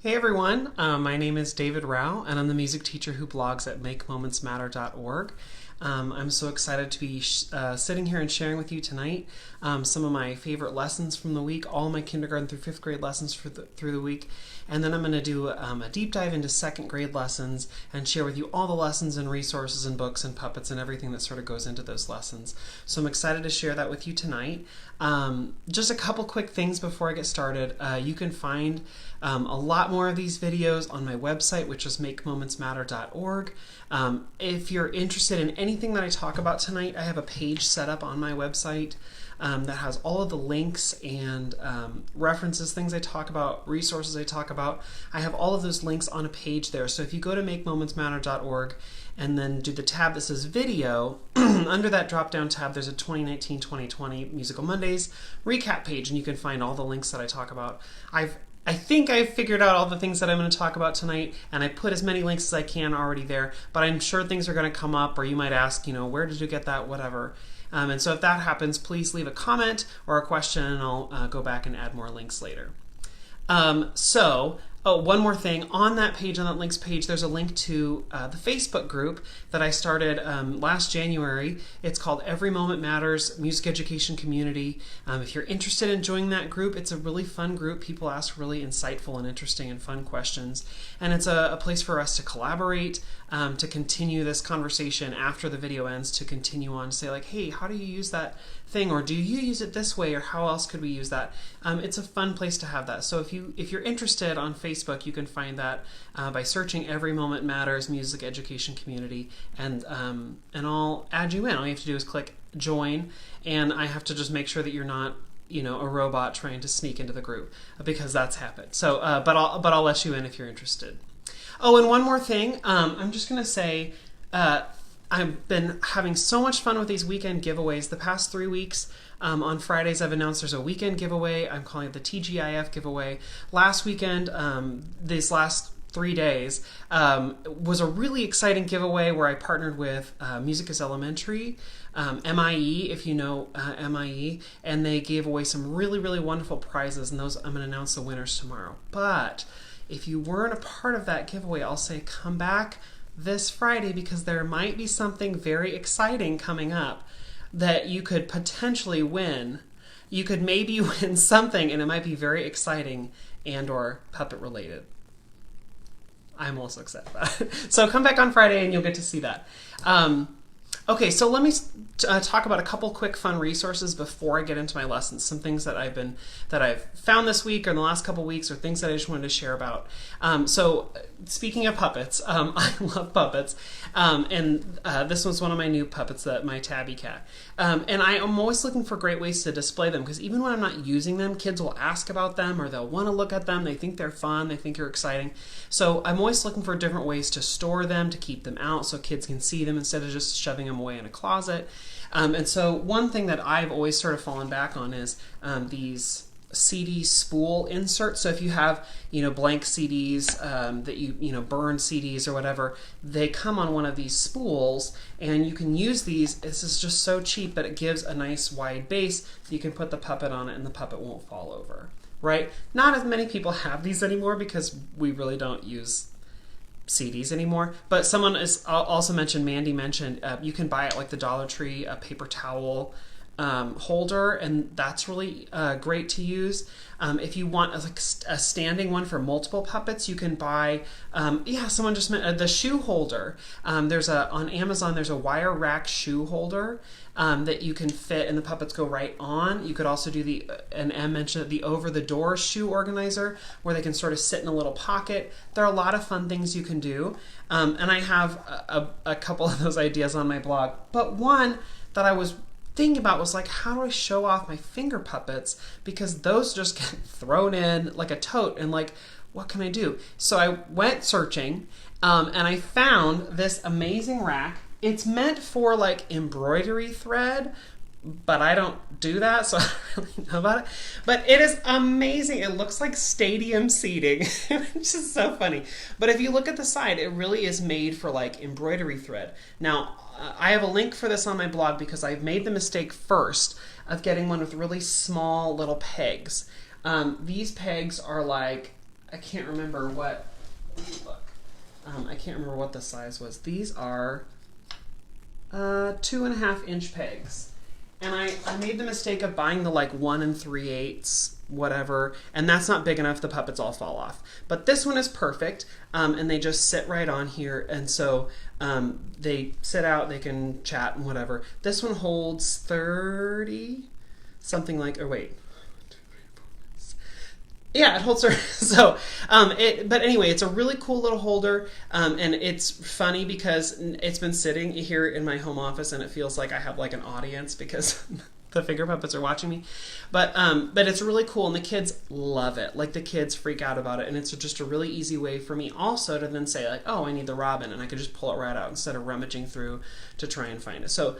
Hey everyone, my name is David Rao and I'm the music teacher who blogs at makemomentsmatter.org. I'm so excited to be sitting here and sharing with you tonight some of my favorite lessons from the week, all my kindergarten through 5th grade lessons through the week. And then I'm going to do a deep dive into 2nd grade lessons and share with you all the lessons and resources and books and puppets and everything that sort of goes into those lessons. So I'm excited to share that with you tonight. Just a couple quick things before I get started. You can find a lot more of these videos on my website, which is makemomentsmatter.org. If you're interested in anything that I talk about tonight, I have a page set up on my website that has all of the links and references, things I talk about, resources I talk about. I have all of those links on a page there. So if you go to makemomentsmatter.org and then do the tab that says video, under that drop-down tab there's a 2019-2020 Musical Mondays recap page, and you can find all the links that I talk about. I think I've figured out all the things that I'm going to talk about tonight, and I put as many links as I can already there, but I'm sure things are going to come up, or you might ask, where did you get that, whatever. And so if that happens, please leave a comment or a question, and I'll go back and add more links later. One more thing. On that page, on that links page, there's a link to the Facebook group that I started last January. It's called Every Moment Matters Music Education Community. If you're interested in joining that group, it's a really fun group. People ask really insightful and interesting and fun questions. And it's a place for us to collaborate, to continue this conversation after the video ends, to continue on, say like, hey, how do you use that thing, or do you use it this way, or how else could we use that? It's a fun place to have that. So if you're interested on Facebook, you can find that by searching Every Moment Matters Music Education Community, and I'll add you in. All you have to do is click join, and I have to just make sure that you're not a robot trying to sneak into the group, because that's happened. So but I'll let you in if you're interested. Oh, and one more thing. I'm just gonna say, I've been having so much fun with these weekend giveaways. The past 3 weeks, on Fridays, I've announced there's a weekend giveaway. I'm calling it the TGIF giveaway. Last weekend, these last 3 days, was a really exciting giveaway where I partnered with Music is Elementary, MIE, if you know MIE, and they gave away some really, really wonderful prizes, and those I'm going to announce the winners tomorrow. But if you weren't a part of that giveaway, I'll say come back this Friday, because there might be something very exciting coming up that you could potentially win. You could maybe win something, and it might be very exciting and or puppet related. I'm also excited about it. So come back on Friday and you'll get to see that. Okay, so let me talk about a couple quick fun resources before I get into my lessons. Some things that I've found this week or in the last couple weeks, or things that I just wanted to share about. So speaking of puppets, I love puppets, and this was one of my new puppets, my tabby cat. And I am always looking for great ways to display them, because even when I'm not using them, kids will ask about them, or they'll want to look at them. They think they're fun. They think you're exciting. So I'm always looking for different ways to store them, to keep them out so kids can see them instead of just shoving them away in a closet. And so one thing that I've always sort of fallen back on is these CD spool inserts. So if you have blank CDs that you burn CDs or whatever, they come on one of these spools, and you can use these. This is just so cheap, but it gives a nice wide base. You can put the puppet on it and the puppet won't fall over, right? Not as many people have these anymore because we really don't use CDs anymore. But someone is also mentioned, Mandy mentioned, you can buy at like the Dollar Tree a paper towel holder, and that's really great to use. If you want a standing one for multiple puppets, you can buy someone just meant the shoe holder. On Amazon there's a wire rack shoe holder that you can fit, and the puppets go right on. You could also do and Em mentioned the over the door shoe organizer, where they can sort of sit in a little pocket. There are a lot of fun things you can do, and I have a couple of those ideas on my blog, but one that I was thinking about was like, how do I show off my finger puppets, because those just get thrown in like a tote, and like, what can I do? So I went searching, and I found this amazing rack. It's meant for like embroidery thread, but I don't do that, so I don't really know about it. But it is amazing. It looks like stadium seating, which is so funny. But if you look at the side, it really is made for like embroidery thread. Now, I have a link for this on my blog, because I've made the mistake first of getting one with really small little pegs. These pegs are like I can't remember what, look, I can't remember what the size was. These are 2.5 inch pegs. And I made the mistake of buying the like 1 3/8 whatever, and that's not big enough, the puppets all fall off. But this one is perfect, and they just sit right on here, and so they sit out, they can chat and whatever. This one holds 30, something like, or wait. Yeah, it holds her. So, but anyway, it's a really cool little holder, and it's funny because it's been sitting here in my home office, and it feels like I have like an audience because the finger puppets are watching me. But it's really cool, and the kids love it. Like the kids freak out about it, and it's just a really easy way for me also to then say like, oh, I need the robin, and I could just pull it right out instead of rummaging through to try and find it. So,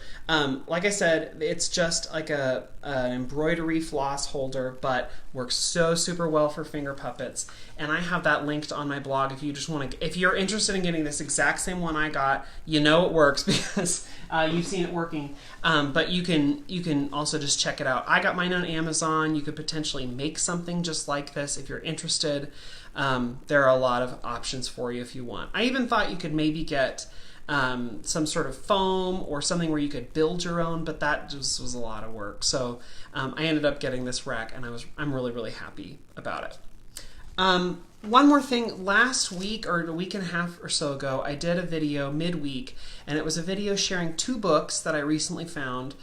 like I said, it's just like an embroidery floss holder, but works so super well for finger puppets. And I have that linked on my blog if you just want to, if you're interested in getting this exact same one I got, you know it works because you've seen it working. But you can also just check it out. I got mine on Amazon. You could potentially make something just like this if you're interested. There are a lot of options for you if you want. I even thought you could maybe get some sort of foam or something where you could build your own, but that just was a lot of work. So I ended up getting this rack, and I'm really, really happy about it. One more thing, last week or a week and a half or so ago, I did a video midweek, and it was a video sharing 2 books that I recently found.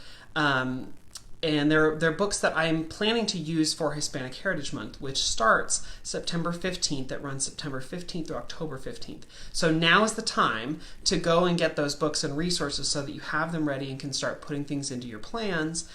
And they're books that I'm planning to use for Hispanic Heritage Month, which starts September 15th. It runs September 15th through October 15th. So now is the time to go and get those books and resources so that you have them ready and can start putting things into your plans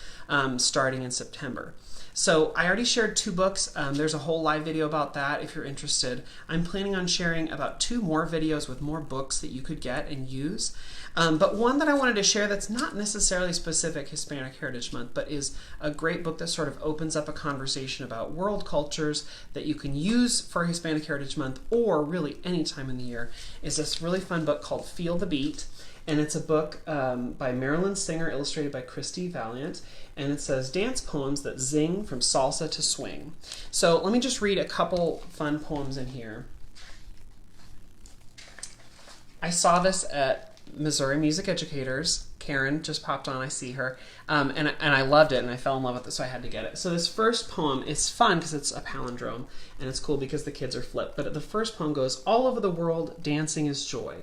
starting in September. So I already shared 2 books. There's a whole live video about that if you're interested. I'm planning on sharing about 2 more videos with more books that you could get and use. But one that I wanted to share that's not necessarily specific Hispanic Heritage Month, but is a great book that sort of opens up a conversation about world cultures that you can use for Hispanic Heritage Month or really any time in the year, is this really fun book called Feel the Beat. And it's a book by Marilyn Singer, illustrated by Christy Valiant. And it says, dance poems that zing from salsa to swing. So let me just read a couple fun poems in here. I saw this at Missouri Music Educators. Karen just popped on, I see her. And I loved it, and I fell in love with it, so I had to get it. So this first poem is fun because it's a palindrome, and it's cool because the kids are flipped. But the first poem goes, all over the world, dancing is joy.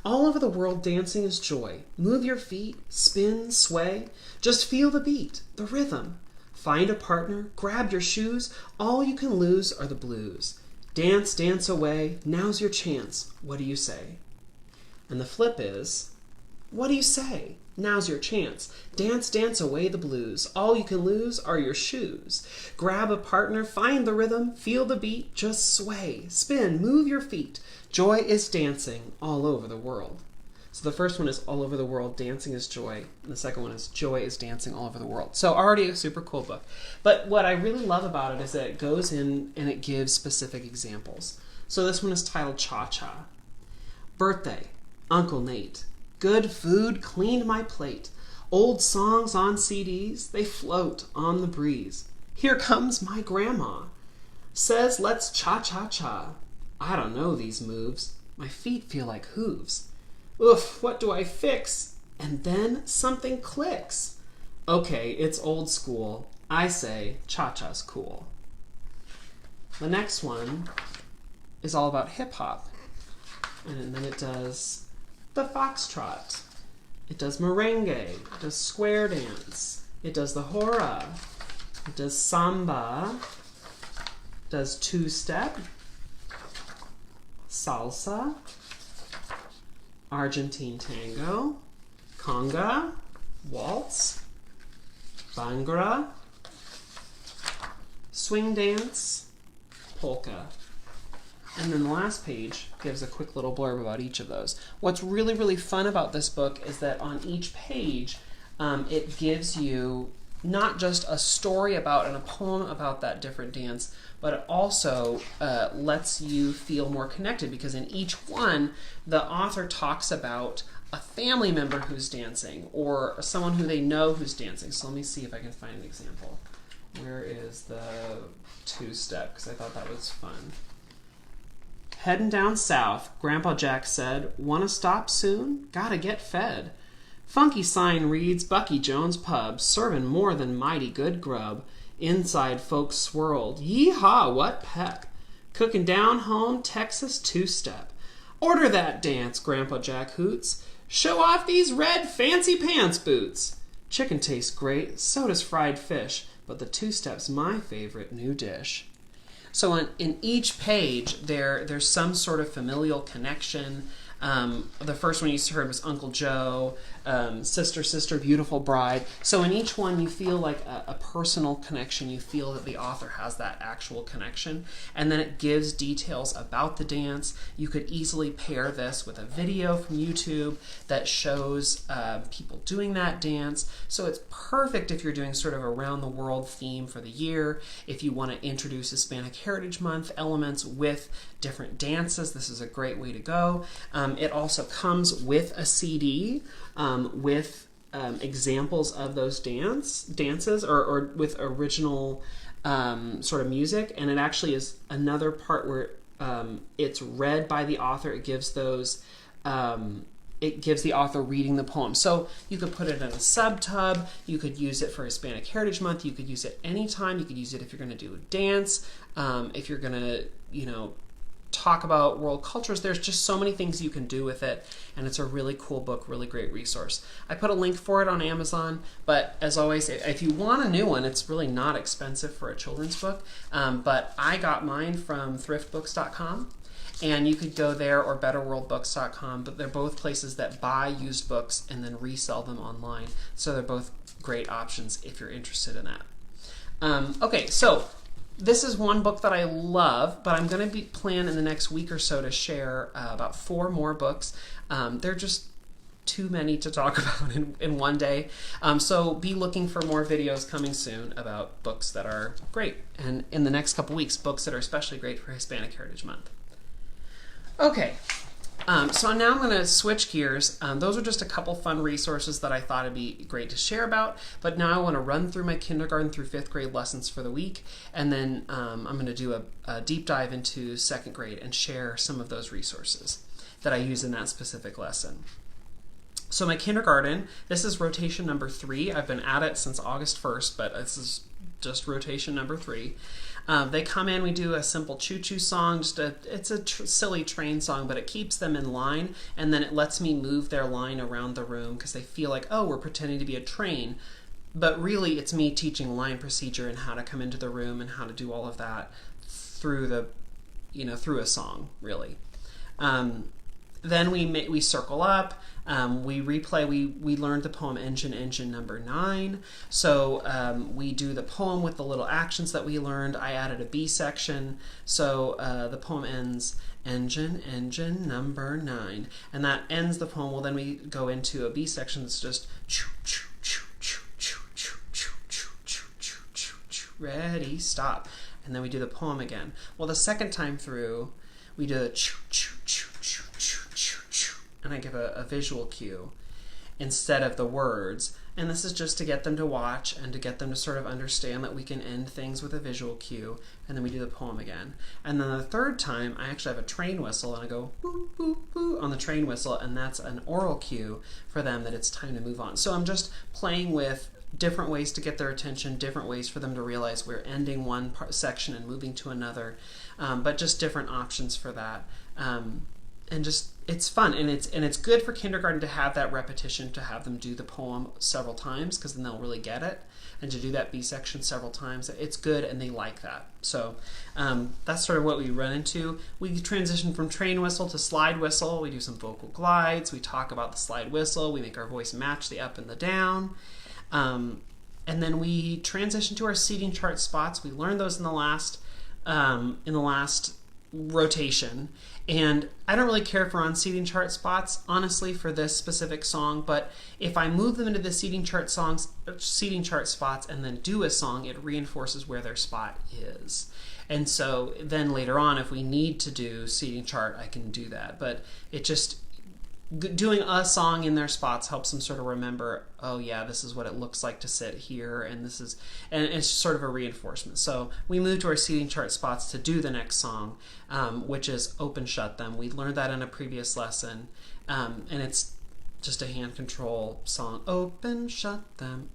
All over the world, dancing is joy. Move your feet, spin, sway. Just feel the beat, the rhythm. Find a partner, grab your shoes. All you can lose are the blues. Dance, dance away. Now's your chance. What do you say? And the flip is, what do you say? Now's your chance. Dance, dance away the blues. All you can lose are your shoes. Grab a partner, find the rhythm, feel the beat, just sway. Spin, move your feet. Joy is dancing all over the world. So the first one is all over the world, dancing is joy. And the second one is joy is dancing all over the world. So already a super cool book. But what I really love about it is that it goes in and it gives specific examples. So this one is titled Cha-Cha. Birthday, Uncle Nate. Good food cleaned my plate. Old songs on CDs, they float on the breeze. Here comes my grandma. Says let's cha-cha-cha. I don't know these moves. My feet feel like hooves. Oof, what do I fix? And then something clicks. Okay, it's old school. I say cha-cha's cool. The next one is all about hip-hop. And then it does the foxtrot. It does merengue. It does square dance. It does the hora. It does samba. It does two-step. Salsa. Argentine tango. Conga. Waltz. Bhangra. Swing dance. Polka. And then the last page gives a quick little blurb about each of those. What's really, really fun about this book is that on each page, it gives you not just a story about and a poem about that different dance, but it also lets you feel more connected, because in each one, the author talks about a family member who's dancing or someone who they know who's dancing. So let me see if I can find an example. Where is the two-step? Because I thought that was fun. Heading down south, Grandpa Jack said, "Wanna stop soon? Gotta get fed." Funky sign reads, "Bucky Jones Pub, serving more than mighty good grub." Inside folks swirled, "Yee-haw, what pep! Cooking down home Texas two-step." "Order that dance," Grandpa Jack hoots. "Show off these red fancy pants boots." Chicken tastes great, so does fried fish, but the two-step's my favorite new dish. So in each page, there's some sort of familial connection. The first one you heard was Uncle Joe, Sister, Sister, Beautiful Bride. So in each one, you feel like a personal connection. You feel that the author has that actual connection. And then it gives details about the dance. You could easily pair this with a video from YouTube that shows people doing that dance. So it's perfect if you're doing sort of a around the world theme for the year. If you want to introduce Hispanic Heritage Month elements with different dances, this is a great way to go. It also comes with a CD with examples of those dances or with original sort of music, and it actually is another part where it's read by the author. It gives those it gives the author reading the poem. So you could put it in a subtub, you could use it for Hispanic Heritage Month, you could use it anytime, you could use it if you're going to do a dance, if you're going to, talk about world cultures. There's just so many things you can do with it, and it's a really cool book, really great resource. I put a link for it on Amazon, but as always, if you want a new one, it's really not expensive for a children's book, but I got mine from thriftbooks.com, and you could go there, or betterworldbooks.com, but they're both places that buy used books and then resell them online, so they're both great options if you're interested in that. Okay, so this is one book that I love, but I'm going to plan in the next week or so to share about 4 more books. They're just too many to talk about in one day. So be looking for more videos coming soon about books that are great. And in the next couple weeks, books that are especially great for Hispanic Heritage Month. Okay. So now I'm going to switch gears. Those are just a couple fun resources that I thought it'd be great to share about, but now I want to run through my kindergarten through 5th grade lessons for the week, and then I'm going to do a deep dive into 2nd grade and share some of those resources that I use in that specific lesson. So my kindergarten, this is rotation number 3. I've been at it since August 1st, but this is just rotation number 3. They come in, we do a simple choo-choo song, it's a silly train song, but it keeps them in line, and then it lets me move their line around the room because they feel like, oh, we're pretending to be a train. But really, it's me teaching line procedure and how to come into the room and how to do all of that through through a song, really. Then we circle up, we replay, we learned the poem Engine number 9. So we do the poem with the little actions that we learned. I added a B section, so the poem ends Engine number 9. And that ends the poem. Well, then we go into a B section that's just ready, stop. And then we do the poem again. Well, the second time through, we do the and I give a visual cue instead of the words. And this is just to get them to watch and to get them to sort of understand that we can end things with a visual cue, and then we do the poem again. And then the third time, I actually have a train whistle, and I go boo, boo, boo on the train whistle, and that's an oral cue for them that it's time to move on. So I'm just playing with different ways to get their attention, different ways for them to realize we're ending one section and moving to another, but just different options for that. And just, it's fun, and it's good for kindergarten to have that repetition, to have them do the poem several times, because then they'll really get it, and to do that B section several times. It's good, and they like that. So that's sort of what we run into. We transition from train whistle to slide whistle. We do some vocal glides. We talk about the slide whistle. We make our voice match the up and the down. And then we transition to our seating chart spots. We learned those in the last rotation, and I don't really care if we're on seating chart spots, honestly, for this specific song, but if I move them into the seating chart spots and then do a song, it reinforces where their spot is. And so then later on, if we need to do seating chart, I can do that, but it just, doing a song in their spots helps them sort of remember, oh yeah, this is what it looks like to sit here, and it's sort of a reinforcement. So we moved to our seating chart spots to do the next song, which is Open Shut Them. We learned that in a previous lesson, and it's just a hand control song. Open, shut them,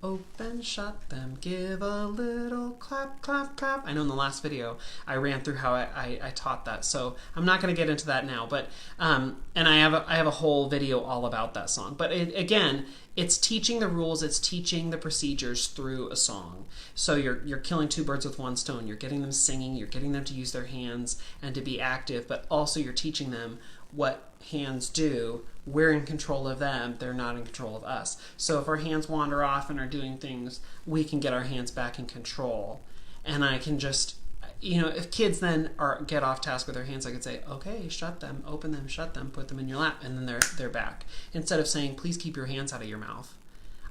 give a little clap, clap, clap. I know in the last video I ran through how I taught that, so I'm not going to get into that now, but and I have a whole video all about that song. But again, it's teaching the rules, it's teaching the procedures through a song. So you're killing two birds with one stone. You're getting them singing, you're getting them to use their hands and to be active, but also you're teaching them what hands do. We're in control of them, they're not in control of us. So if our hands wander off and are doing things, we can get our hands back in control. And I can just, if kids then get off task with their hands, I could say, okay, shut them, open them, shut them, put them in your lap, and then they're back. Instead of saying, please keep your hands out of your mouth,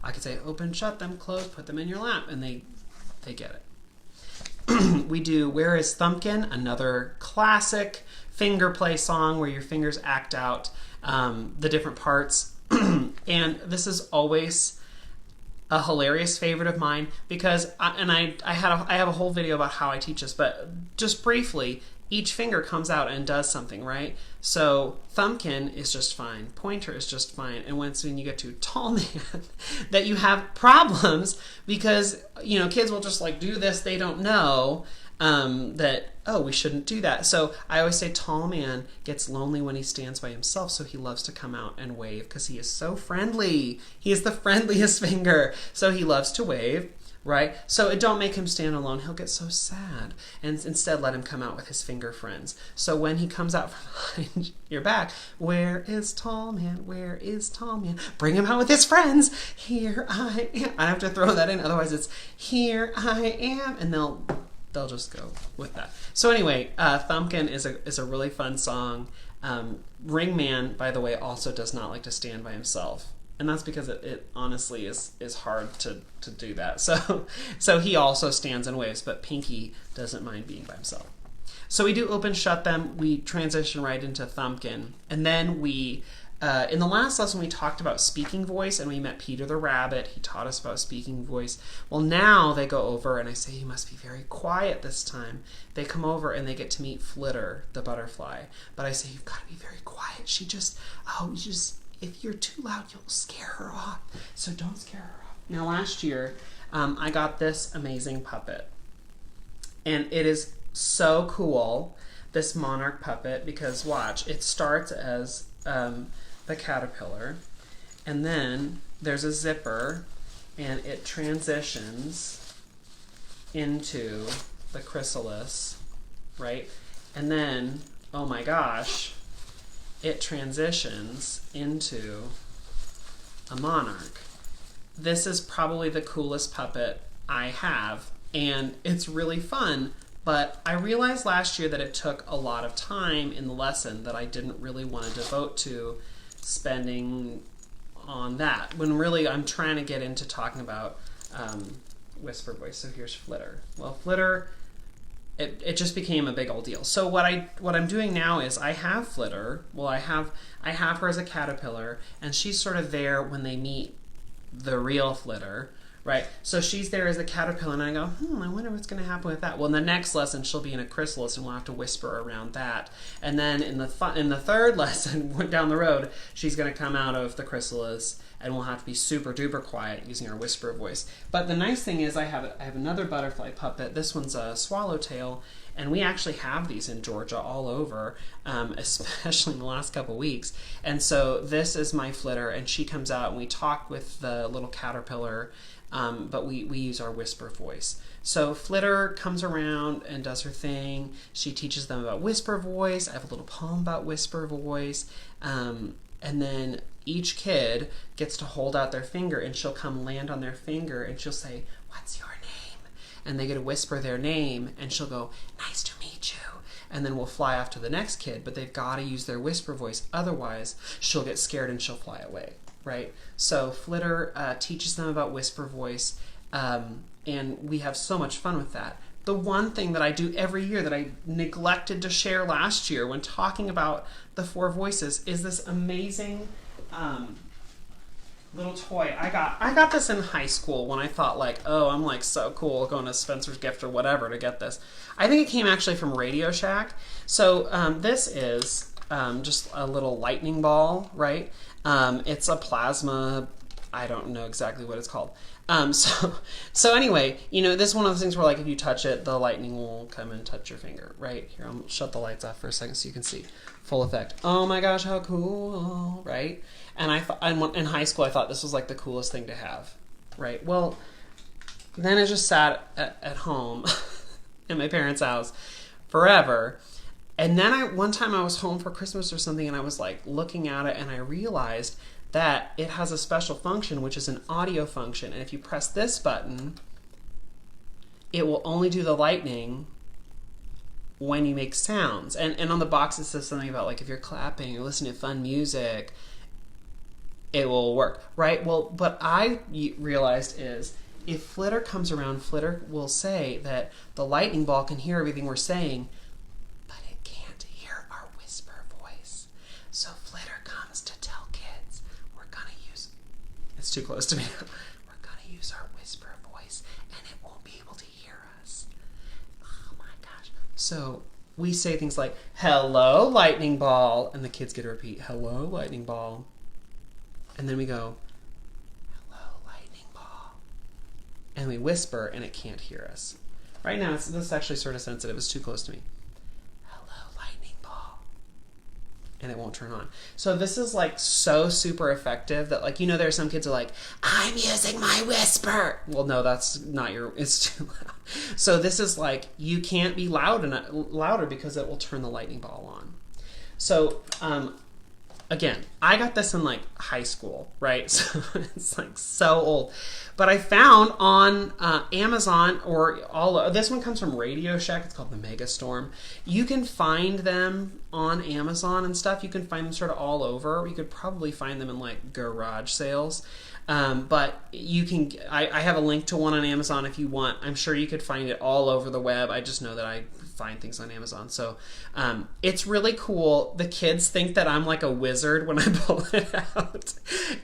I could say, open, shut them, close, put them in your lap, and they get it. We do Where is Thumbkin, another classic finger play song where your fingers act out the different parts. And this is always a hilarious favorite of mine because I have a whole video about how I teach this, but just briefly, each finger comes out and does something, right? So Thumbkin is just fine, pointer is just fine, and when you get to tall man, that you have problems because kids will just like do this, they don't know that, oh, we shouldn't do that. So I always say tall man gets lonely when he stands by himself, so he loves to come out and wave because he is so friendly. He is the friendliest finger, so he loves to wave, right? So don't make him stand alone. He'll get so sad. And instead let him come out with his finger friends. So when he comes out from behind your back, where is tall man? Where is tall man? Bring him out with his friends. Here I am. I have to throw that in, otherwise it's here I am, and they'll just go with that. So anyway, Thumbkin is a really fun song. Ring Man, by the way, also does not like to stand by himself. And that's because it honestly is hard to do that. So he also stands and waves, but Pinky doesn't mind being by himself. So we do Open Shut Them, we transition right into Thumbkin, and then we in the last lesson we talked about speaking voice and we met Peter the Rabbit. He taught us about speaking voice. Well, now they go over and I say you must be very quiet this time. They come over and they get to meet Flitter the butterfly. But I say you've got to be very quiet. If you're too loud you'll scare her off. So don't scare her off. Now last year I got this amazing puppet. And it is so cool, this monarch puppet, because watch, it starts as the caterpillar, and then there's a zipper, and it transitions into the chrysalis, right? And then, oh my gosh, it transitions into a monarch. This is probably the coolest puppet I have, and it's really fun. But I realized last year that it took a lot of time in the lesson that I didn't really want to devote to spending on that, when really I'm trying to get into talking about whisper voice. So here's Flitter. Well, Flitter, it just became a big old deal. So what I'm doing now is I have Flitter. Well, I have her as a caterpillar, and she's sort of there when they meet the real Flitter. Right, so she's there as a caterpillar, and I go, I wonder what's going to happen with that. Well, in the next lesson, she'll be in a chrysalis, and we'll have to whisper around that. And then in the third lesson, down the road, she's going to come out of the chrysalis, and we'll have to be super duper quiet using our whisper voice. But the nice thing is I have another butterfly puppet. This one's a swallowtail, and we actually have these in Georgia all over, especially in the last couple weeks. And so this is my Flitter, and she comes out, and we talk with the little caterpillar, but we use our whisper voice. So Flitter comes around and does her thing. She teaches them about whisper voice. I have a little poem about whisper voice. And then each kid gets to hold out their finger, and she'll come land on their finger, and she'll say, "What's your name?" And they get to whisper their name, and she'll go, "Nice to meet you." And then we'll fly off to the next kid, but they've got to use their whisper voice. Otherwise, she'll get scared and she'll fly away. Right? So Flitter teaches them about whisper voice, and we have so much fun with that. The one thing that I do every year that I neglected to share last year when talking about the 4 voices is this amazing little toy. I got this in high school when I thought like, oh, I'm like so cool going to Spencer's Gift or whatever to get this. I think it came actually from Radio Shack. So this is just a little lightning ball, right? It's a plasma. I don't know exactly what it's called. So anyway, you know, this is one of those things where like if you touch it, the lightning will come and touch your finger, right? Here, I'll shut the lights off for a second so you can see full effect. Oh my gosh, how cool, right? And in high school, I thought this was like the coolest thing to have, right? Well, then I just sat at home in my parents' house forever. And then one time I was home for Christmas or something, and I was like looking at it, and I realized that it has a special function, which is an audio function. And if you press this button, it will only do the lightning when you make sounds. And on the box it says something about like if you're clapping or listening to fun music, it will work, right? Well, what I realized is if Flitter comes around, Flitter will say that the lightning ball can hear everything we're saying, but it can't hear our whisper voice. So Flitter comes to tell kids, we're gonna use, it's too close to me, we're gonna use our whisper voice and it won't be able to hear us. Oh my gosh. So we say things like, hello, lightning ball, and the kids get to repeat, hello, lightning ball. And then we go, hello, lightning ball. And we whisper, and it can't hear us. Right now, this is actually sort of sensitive. It's too close to me. Hello, lightning ball. And it won't turn on. So this is like so super effective that like, you know, there are some kids who are like, I'm using my whisper. Well, no, that's not it's too loud. So this is like, you can't be louder because it will turn the lightning ball on. So, again, I got this in like high school, right? So it's like so old. But I found on Amazon this one comes from Radio Shack. It's called the Mega Storm. You can find them on Amazon and stuff. You can find them sort of all over. You could probably find them in like garage sales. But you can, I have a link to one on Amazon if you want. I'm sure you could find it all over the web. I just know that I find things on Amazon. So it's really cool. The kids think that I'm like a wizard when I pull it out.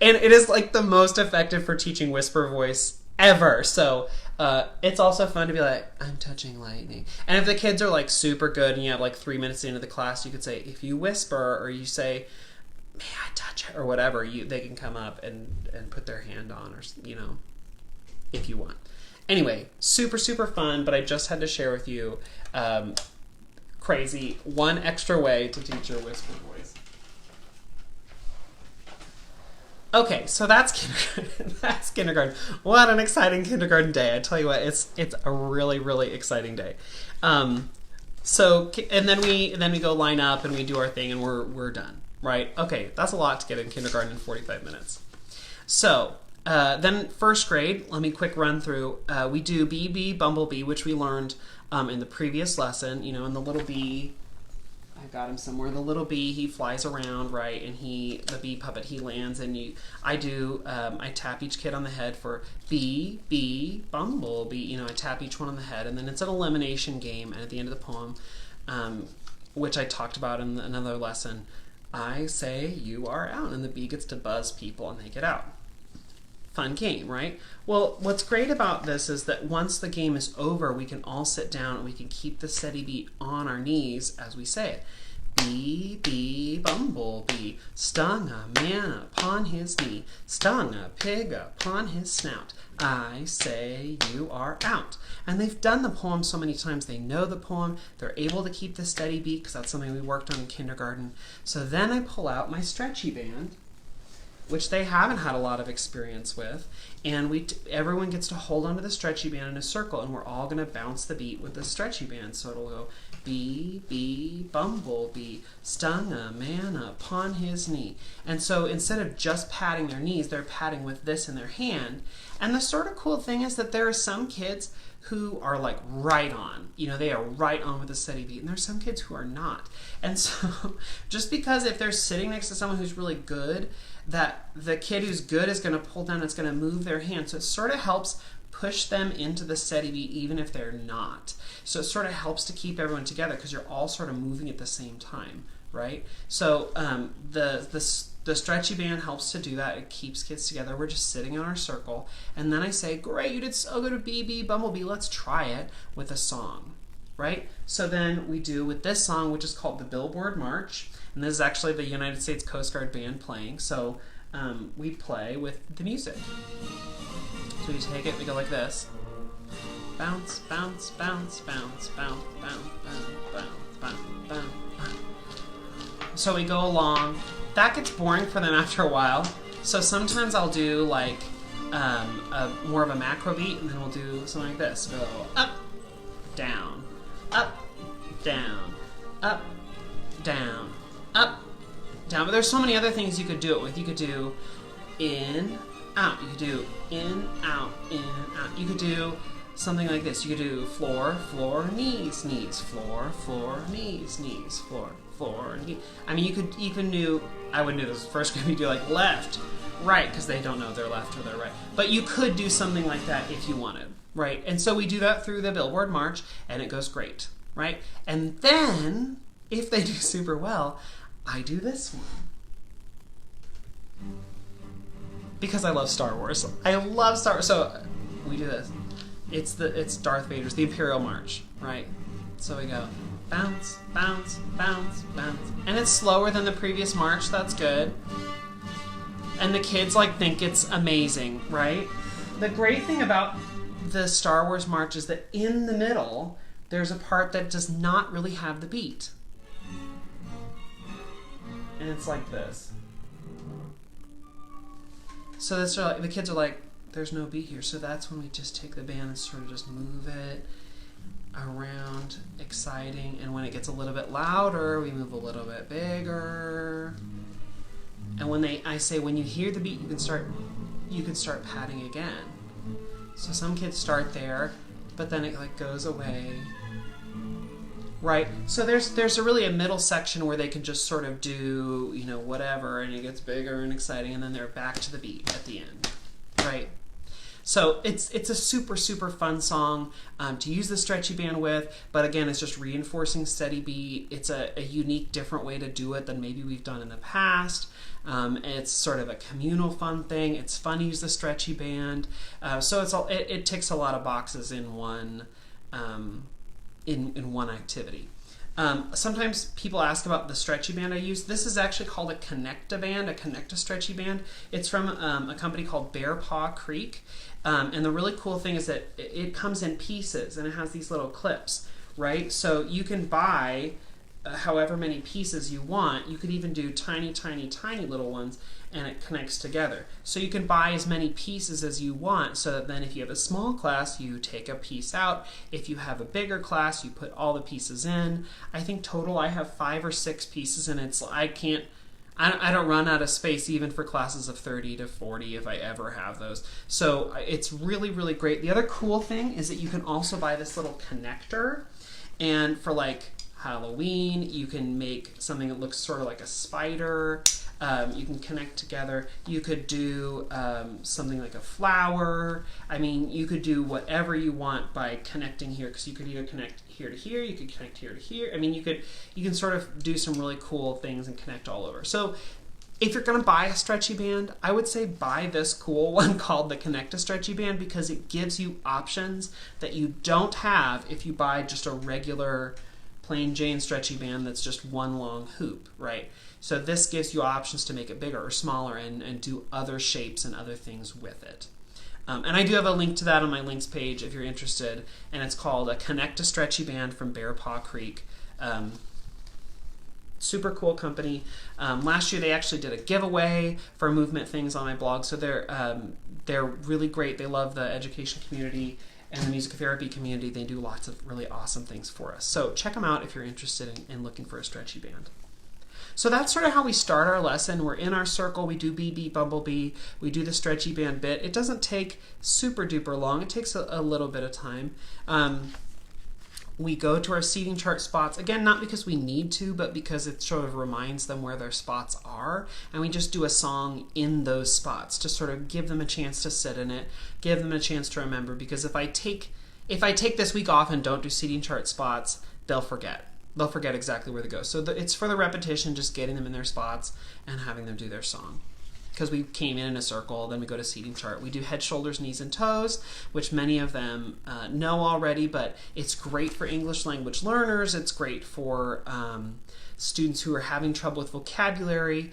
And it is like the most effective for teaching whisper voice ever. So it's also fun to be like, I'm touching lightning. And if the kids are like super good and you have like 3 minutes into the class, you could say, if you whisper or you say, may I touch it or whatever, they can come up and put their hand on, or you know, if you want. Anyway, super super fun, but I just had to share with you crazy one extra way to teach your whisper voice. Okay, so that's kindergarten. That's kindergarten. What an exciting kindergarten day! I tell you what, it's a really really exciting day. So and then we go line up and we do our thing and we're done. Right? Okay, that's a lot to get in kindergarten in 45 minutes. So, then first grade, let me quick run through. We do BB, Bumblebee, which we learned in the previous lesson. You know, and the little bee, I got him somewhere. The little bee, he flies around, right? And the bee puppet, he lands. And I tap each kid on the head for bee, bee, Bumblebee. You know, I tap each one on the head. And then it's an elimination game. And at the end of the poem, which I talked about in another lesson, I say you are out, and the bee gets to buzz people and they get out. Fun game, right? Well, what's great about this is that once the game is over, we can all sit down and we can keep the steady beat on our knees as we say it. Bee, bee, bumblebee, stung a man upon his knee, stung a pig upon his snout. I say you are out. And they've done the poem so many times, they know the poem, they're able to keep the steady beat because that's something we worked on in kindergarten. So then I pull out my stretchy band, which they haven't had a lot of experience with, and everyone gets to hold onto the stretchy band in a circle, and we're all going to bounce the beat with the stretchy band. So it'll go, bee, bee, bumblebee, stung a man upon his knee. And so instead of just patting their knees, they're patting with this in their hand. And the sort of cool thing is that there are some kids who are like right on. You know, they are right on with the steady beat. And there's some kids who are not. And so just because if they're sitting next to someone who's really good, that the kid who's good is going to pull down, it's going to move their hand. So it sort of helps push them into the steady beat even if they're not. So it sort of helps to keep everyone together because you're all sort of moving at the same time. right? So the stretchy band helps to do that. It keeps kids together. We're just sitting in our circle, and then I say, great, you did so good with Bumblebee, let's try it with a song, right? So then we do with this song, which is called the Billboard March, and this is actually the United States Coast Guard Band playing. So we play with the music. So we take it, we go like this. Bounce, bounce, bounce, bounce, bounce, bounce, bounce, bounce, bounce, bounce. So we go along. That gets boring for them after a while. So sometimes I'll do like more of a macro beat, and then we'll do something like this. Go up, down, up, down, up, down, up, down. But there's so many other things you could do it with. You could do in, out. You could do in, out, in, out. You could do something like this. You could do floor, floor, knees, knees, floor, floor, knees, knees, floor, floor, knees. I mean, you could even do, I wouldn't do this first group, you do like left, right, because they don't know their left or their right. But you could do something like that if you wanted, right? And so we do that through the Billboard March, and it goes great, right? And then, if they do super well, I do this one. Because I love Star Wars. I love Star Wars. So we do this. It's Darth Vader's, the Imperial March, right? So we go bounce, bounce, bounce, bounce. And it's slower than the previous march, that's good. And the kids like think it's amazing, right? The great thing about the Star Wars March is that in the middle, there's a part that does not really have the beat. And it's like this. So that's the kids are like, there's no beat here. So that's when we just take the band and sort of just move it around, exciting. And when it gets a little bit louder, we move a little bit bigger. And when I say when you hear the beat, you can start patting again. So some kids start there, but then it like goes away. Right? So there's really a middle section where they can just sort of do, you know, whatever, and it gets bigger and exciting, and then they're back to the beat at the end. Right? So it's a super, super fun song to use the stretchy band with, but again, it's just reinforcing steady beat. It's a unique, different way to do it than maybe we've done in the past. It's sort of a communal fun thing. It's fun to use the stretchy band. So it ticks a lot of boxes in one in one activity. Sometimes people ask about the stretchy band I use. This is actually called a Connect-A-Band, a Connect-A-Stretchy Band. It's from a company called Bear Paw Creek. And the really cool thing is that it comes in pieces, and it has these little clips, right? So you can buy however many pieces you want. You could even do tiny, tiny, tiny little ones, and it connects together. So you can buy as many pieces as you want, so that then if you have a small class, you take a piece out. If you have a bigger class, you put all the pieces in. I think total I have 5 or 6 pieces, and I don't run out of space even for classes of 30 to 40 if I ever have those. So it's really, really great. The other cool thing is that you can also buy this little connector, and for like Halloween, you can make something that looks sort of like a spider. You can connect together. You could do something like a flower. I mean, you could do whatever you want by connecting here, because you could either connect here to here, you could connect here to here. I mean, you can sort of do some really cool things and connect all over. So if you're going to buy a stretchy band, I would say buy this cool one called the Connect-A-Stretchy Band, because it gives you options that you don't have if you buy just a regular plain Jane stretchy band that's just one long hoop, right? So this gives you options to make it bigger or smaller and do other shapes and other things with it. And I do have a link to that on my links page if you're interested, and it's called a Connect-A-Stretchy Band from Bear Paw Creek. Super cool company. Last year they actually did a giveaway for movement things on my blog, so they're really great. They love the education community and the music therapy community. They do lots of really awesome things for us. So check them out if you're interested in looking for a stretchy band. So that's sort of how we start our lesson. We're in our circle, we do Bumblebee, we do the stretchy band bit. It doesn't take super duper long, it takes a little bit of time. We go to our seating chart spots, again, not because we need to, but because it sort of reminds them where their spots are, and we just do a song in those spots to sort of give them a chance to sit in it, give them a chance to remember, because if I take this week off and don't do seating chart spots, they'll forget. They'll forget exactly where to go. So it's for the repetition, just getting them in their spots and having them do their song. Because we came in a circle, then we go to seating chart. We do head, shoulders, knees, and toes, which many of them know already, but it's great for English language learners. It's great for students who are having trouble with vocabulary,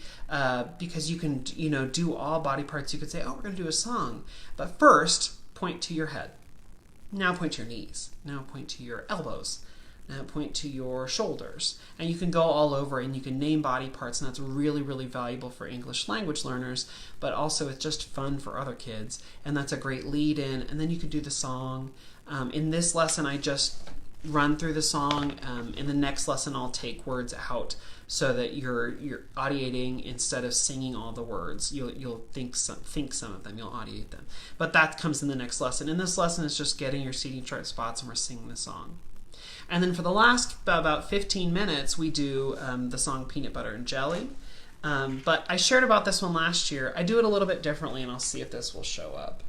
because you can, do all body parts. You could say, oh, we're going to do a song. But first, point to your head. Now point to your knees. Now point to your elbows. Now point to your shoulders. And you can go all over and you can name body parts, and that's really, really valuable for English language learners, but also it's just fun for other kids. And that's a great lead in. And then you can do the song. In this lesson, I just run through the song. In the next lesson, I'll take words out so that you're audiating instead of singing all the words. You'll think some of them. You'll audiate them. But that comes in the next lesson. In this lesson, it's just getting your seating chart spots and we're singing the song. And then for the last about 15 minutes, we do the song Peanut Butter and Jelly. But I shared about this one last year. I do it a little bit differently, and I'll see if this will show up.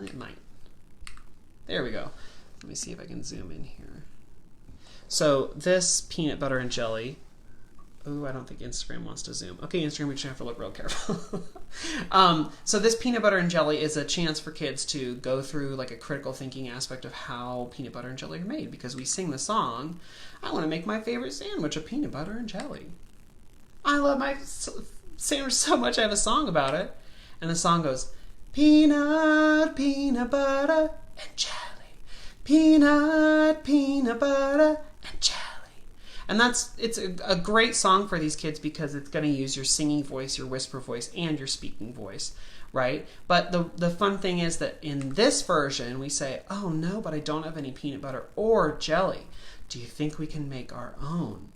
It might. There we go. Let me see if I can zoom in here. So this Peanut Butter and Jelly. Ooh, I don't think Instagram wants to zoom. Okay, Instagram, we just have to look real careful. So this Peanut Butter and Jelly is a chance for kids to go through like a critical thinking aspect of how peanut butter and jelly are made, because we sing the song, I want to make my favorite sandwich of peanut butter and jelly. I love my sandwich so much I have a song about it. And the song goes, peanut, peanut butter and jelly. Peanut, peanut butter and jelly. And it's a great song for these kids because it's going to use your singing voice, your whisper voice, and your speaking voice, right? But the fun thing is that in this version, we say, oh no, but I don't have any peanut butter or jelly. Do you think we can make our own?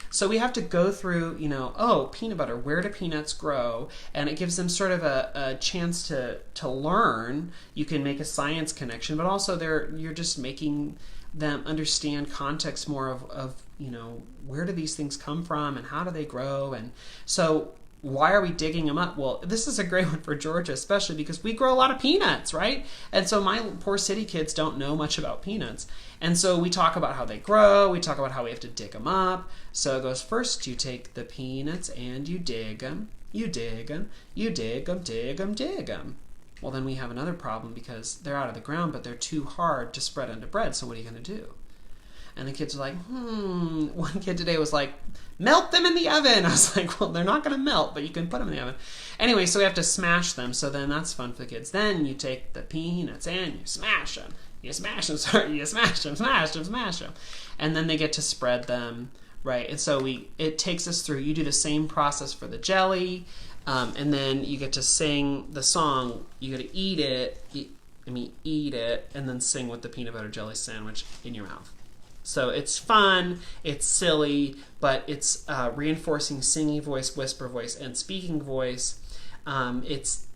So we have to go through, oh, peanut butter, where do peanuts grow? And it gives them sort of a chance to learn. You can make a science connection, but also you're just making them understand context more of where do these things come from and how do they grow. And so why are we digging them up? Well, this is a great one for Georgia, especially because we grow a lot of peanuts, right? And so my poor city kids don't know much about peanuts. And so we talk about how they grow. We talk about how we have to dig them up. So it goes, first you take the peanuts and you dig them. You dig them. You dig them, dig them, dig them. Well, then we have another problem because they're out of the ground, but they're too hard to spread into bread. So what are you going to do? And the kids are like, One kid today was like, melt them in the oven. I was like, well, they're not going to melt, but you can put them in the oven. Anyway, so we have to smash them. So then that's fun for the kids. Then you take the peanuts and you smash them. You smash them, you smash them, smash them, smash them. And then they get to spread them, right? And so it takes us through. You do the same process for the jelly, and then you get to sing the song. You get to eat it, and then sing with the peanut butter jelly sandwich in your mouth. So it's fun, it's silly, but it's reinforcing singing voice, whisper voice, and speaking voice. It's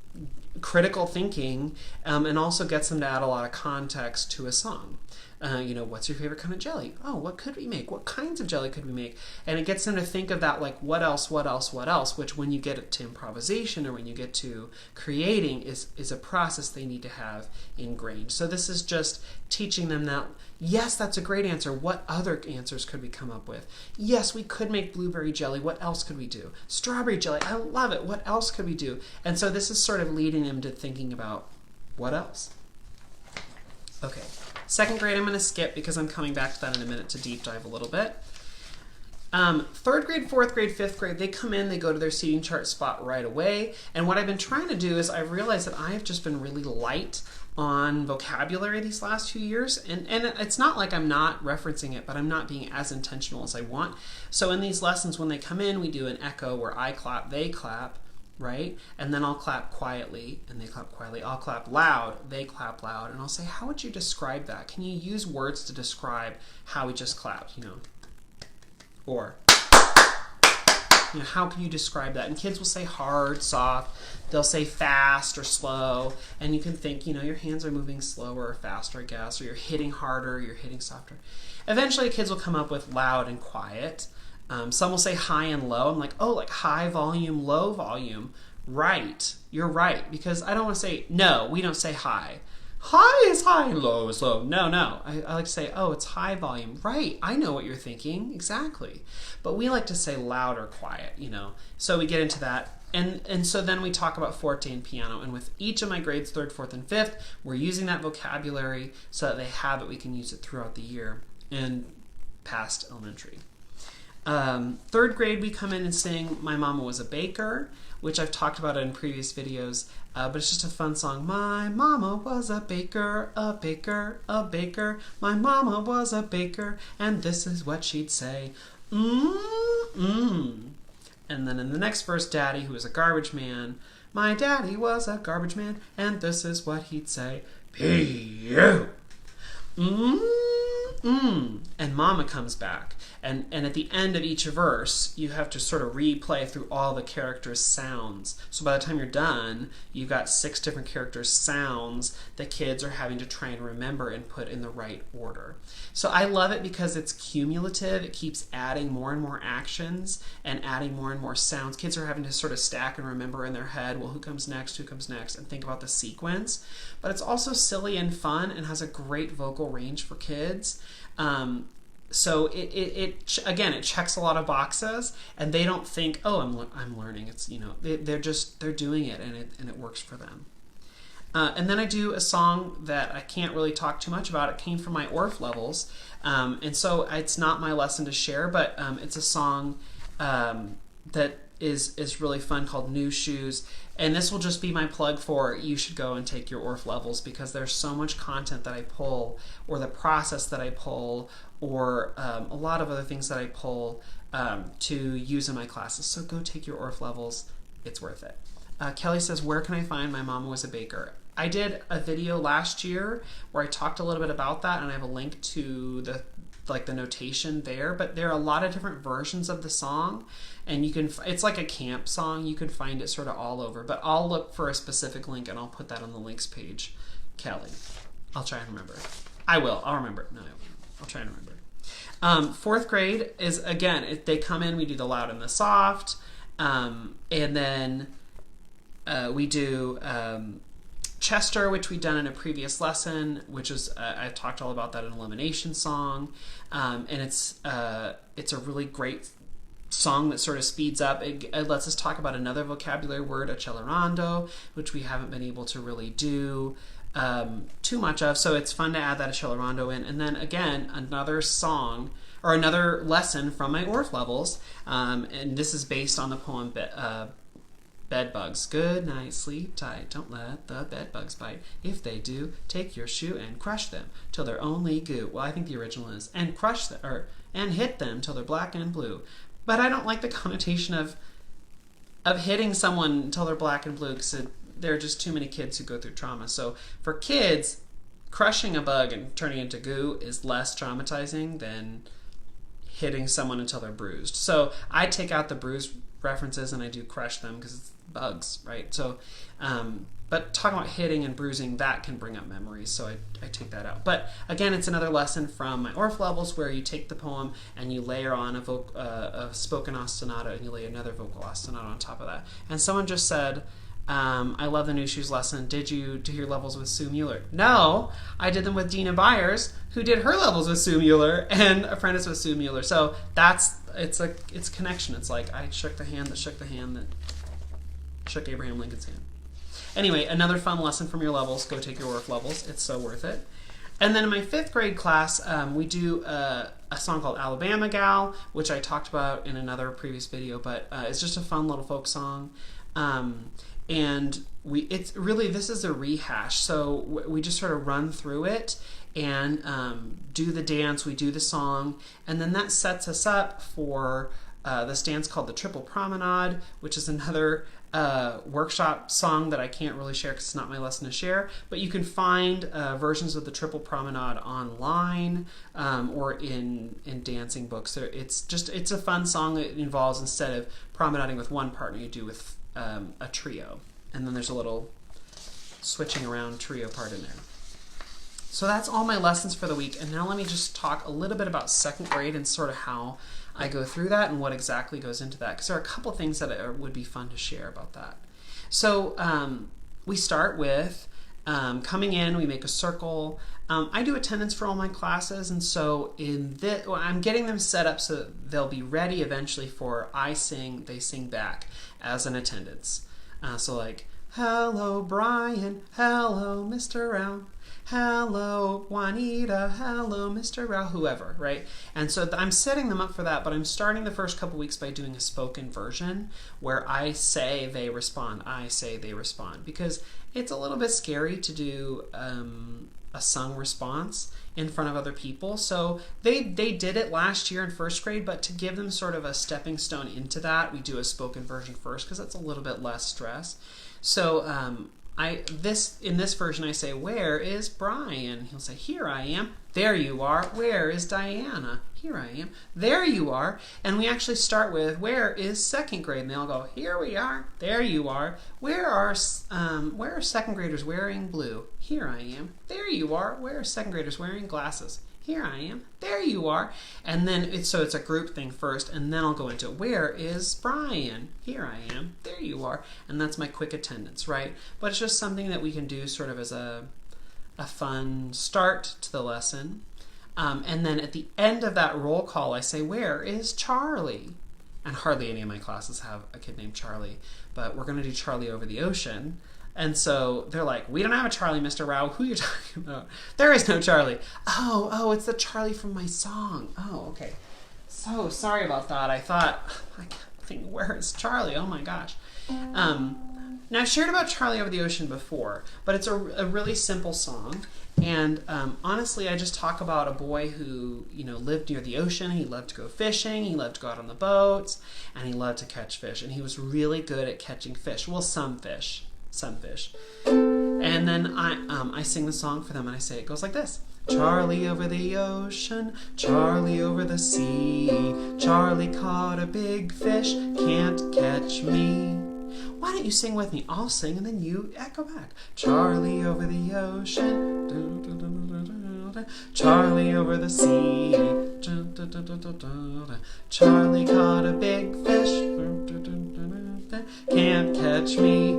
critical thinking, and also gets them to add a lot of context to a song. What's your favorite kind of jelly? Oh, what could we make? What kinds of jelly could we make? And it gets them to think of that, like, what else, which when you get to improvisation or when you get to creating is a process they need to have ingrained. So this is just teaching them that, yes, that's a great answer. What other answers could we come up with? Yes, we could make blueberry jelly. What else could we do? Strawberry jelly. I love it. What else could we do? And so this is sort of leading them to thinking about what else. Okay. Second grade I'm going to skip because I'm coming back to that in a minute to deep dive a little bit. Third grade, fourth grade, fifth grade, they come in, they go to their seating chart spot right away. And what I've been trying to do is I've realized that I have just been really light on vocabulary these last few years. And it's not like I'm not referencing it, but I'm not being as intentional as I want. So in these lessons, when they come in, we do an echo where I clap, they clap. Right? And then I'll clap quietly, and they clap quietly. I'll clap loud, they clap loud, and I'll say, how would you describe that? Can you use words to describe how we just clapped, Or, how can you describe that? And kids will say hard, soft, they'll say fast or slow, and you can think, your hands are moving slower or faster, I guess, or you're hitting harder, you're hitting softer. Eventually, kids will come up with loud and quiet. Some will say high and low. I'm like, oh, like high volume, low volume. Right. You're right. Because I don't want to say, no, we don't say high. high is high, low is low. No, no. I like to say, oh, it's high volume. Right, I know what you're thinking, exactly. But we like to say loud or quiet, you know. So we get into that. And so then we talk about forte and piano. And with each of my grades, 3rd, 4th, and 5th, we're using that vocabulary so that they have it. We can use it throughout the year and past elementary. 3rd grade, we come in and sing My Mama Was a Baker, which I've talked about in previous videos, but it's just a fun song. My mama was a baker, a baker, a baker. My mama was a baker, and this is what she'd say. Mmm. And then in the next verse, Daddy, who was a garbage man. My daddy was a garbage man, and this is what he'd say. P.U. And Mama comes back. And at the end of each verse, you have to sort of replay through all the characters' sounds. So by the time you're done, you've got 6 different characters' sounds that kids are having to try and remember and put in the right order. So I love it because it's cumulative. It keeps adding more and more actions and adding more and more sounds. Kids are having to sort of stack and remember in their head, well, who comes next, and think about the sequence. But it's also silly and fun and has a great vocal range for kids. So it checks a lot of boxes, and they don't think, oh, I'm learning. It's, you know, they're doing it, and it works for them. And then I do a song that I can't really talk too much about. It came from my ORF levels, and so it's not my lesson to share, but it's a song that is really fun called New Shoes. And this will just be my plug for you should go and take your ORF levels, because there's so much content that I pull, or the process that I pull, or a lot of other things that I pull to use in my classes. So go take your ORF levels. It's worth it. Kelly says, where can I find My Mama Was a Baker? I did a video last year where I talked a little bit about that, and I have a link to the notation there, but there are a lot of different versions of the song, and it's like a camp song. You can find it sort of all over, but I'll look for a specific link and I'll put that on the links page. Kelly, I'll try and remember it. I'll remember it. No, I'll try and remember it. 4th grade is, again, they come in, we do the loud and the soft, and then we do Chester, which we've done in a previous lesson, which is I've talked all about that, an elimination song, and it's a really great song that sort of speeds up. It lets us talk about another vocabulary word, accelerando, which we haven't been able to really do too much of, so it's fun to add that accelerando in. And then again, another song or another lesson from my ORF levels, and this is based on the poem Bed Bugs. Good night, sleep tight, don't let the bed bugs bite. If they do, take your shoe and crush them till they're only goo. Well, I think the original is, and crush them, and hit them till they're black and blue. But I don't like the connotation of hitting someone until they're black and blue, because there are just too many kids who go through trauma. So for kids, crushing a bug and turning it into goo is less traumatizing than hitting someone until they're bruised. So I take out the bruise references and I do crush them because it's bugs, right? So, but talking about hitting and bruising, that can bring up memories, so I take that out. But again, it's another lesson from my ORF levels where you take the poem and you layer on a spoken ostinato, and you lay another vocal ostinato on top of that. And someone just said, I love the New Shoes lesson. Did you do your levels with Sue Mueller? No, I did them with Dina Byers, who did her levels with Sue Mueller and apprentice with Sue Mueller. So it's connection. It's like I shook the hand that shook the hand that shook Abraham Lincoln's hand. Anyway, another fun lesson from your levels. Go take your ORF levels. It's so worth it. And then in my 5th grade class, we do a song called Alabama Gal, which I talked about in another previous video, but it's just a fun little folk song. And this is a rehash, so we just sort of run through it and do the dance, we do the song, and then that sets us up for this dance called the Triple Promenade, which is another workshop song that I can't really share because it's not my lesson to share, but you can find versions of the Triple Promenade online or in dancing books. It's a fun song that involves, instead of promenading with one partner, you do with a trio, and then there's a little switching around trio part in there. So that's all my lessons for the week, and now let me just talk a little bit about 2nd grade and sort of how I go through that and what exactly goes into that, because there are a couple things that would be fun to share about that. So we start with coming in, we make a circle. I do attendance for all my classes, and so I'm getting them set up so that they'll be ready eventually for I sing, they sing back as an attendance. So like, hello Brian, hello Mr. Rao, hello Juanita, hello Mr. Rao, whoever, right? And so I'm setting them up for that, but I'm starting the first couple weeks by doing a spoken version where I say, they respond, I say, they respond, because it's a little bit scary to do a sung response in front of other people. So they did it last year in first grade, but to give them sort of a stepping stone into that, we do a spoken version first because that's a little bit less stress. So in this version I say, where is Brian? He'll say, here I am. There you are. Where is Diana? Here I am. There you are. And we actually start with, where is second grade? And they all go, here we are. There you are. Where are second graders wearing blue? Here I am. There you are. Where are second graders wearing glasses? Here I am. There you are. And then it's a group thing first, and then I'll go into, where is Brian? Here I am. There you are. And that's my quick attendance, right? But it's just something that we can do sort of as a fun start to the lesson. And then at the end of that roll call, I say, where is Charlie? And hardly any of my classes have a kid named Charlie, but we're going to do Charlie Over the Ocean. And so they're like, we don't have a Charlie, Mr. Rao. Who are you talking about? There is no Charlie. Oh, it's the Charlie from my song. Oh, okay. So sorry about that. I think, where is Charlie? Oh my gosh. Now I've shared about Charlie Over the Ocean before, but it's a really simple song. And honestly, I just talk about a boy who, lived near the ocean. He loved to go fishing. He loved to go out on the boats, and he loved to catch fish. And he was really good at catching fish. Well, some fish. And then I sing the song for them, and I say, it goes like this. Charlie over the ocean, Charlie over the sea, Charlie caught a big fish, can't catch me. Why don't you sing with me? I'll sing and then you echo back. Charlie over the ocean, Charlie over the sea, Charlie caught a big fish, can't catch me.